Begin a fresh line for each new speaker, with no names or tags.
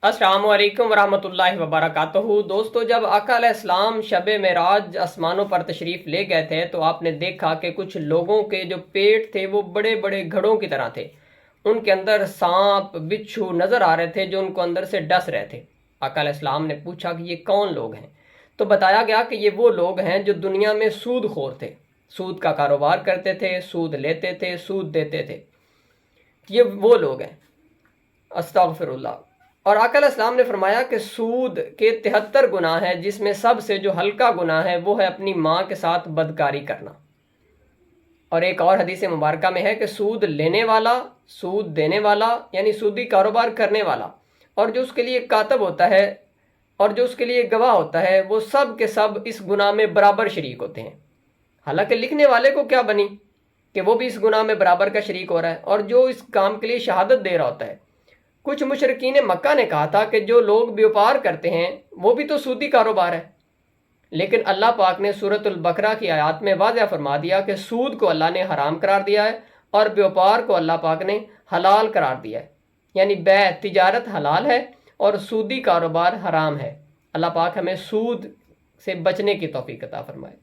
अस्सलाम वालेकुम वरहमतुल्लाहि वबरकातुहू। दोस्तों, जब आका अलैहिस्सलाम शब मेराज आसमानों पर तशरीफ़ ले गए थे तो आपने देखा कि कुछ लोगों के जो पेट थे वो बड़े बड़े घड़ों की तरह थे। उनके अंदर सांप बिच्छू नज़र आ रहे थे जो उनको अंदर से डस रहे थे। आका अलैहिस्सलाम ने पूछा कि ये कौन लोग हैं, तो बताया गया कि ये वो लोग हैं जो दुनिया में सूद खोर थे, सूद का कारोबार करते थे, सूद लेते थे, सूद देते थे। ये वो लोग हैं। अस्तगफिरुल्लाह। और आका अलैहिस्सलाम ने फरमाया कि सूद के 73 गुनाह हैं, जिसमें सबसे जो हल्का गुनाह है वो है अपनी माँ के साथ बदकारी करना। और एक और हदीस मुबारका में है कि सूद लेने वाला, सूद देने वाला यानी सूदी कारोबार करने वाला, और जो उसके लिए कातब होता है और जो उसके लिए गवाह होता है, वो सब के सब इस गुनाह में बराबर शरीक होते हैं। हालांकि लिखने वाले को क्या बनी कि वो भी इस गुनाह में बराबर का शरीक हो रहा है, और जो इस काम के लिए शहादत दे रहा होता है। कुछ मुशरिकीन मक्का ने कहा था कि जो लोग व्यापार करते हैं वो भी तो सूदी कारोबार है, लेकिन अल्लाह पाक ने सूरतुल बकरा की आयत में वाज़ह फरमा दिया कि सूद को अल्लाह ने हराम करार दिया है और व्यापार को अल्लाह पाक ने हलाल करार दिया है। यानी बै तिजारत हलाल है और सूदी कारोबार हराम है। अल्लाह पाक हमें सूद से बचने की तौफीक अता फरमाए।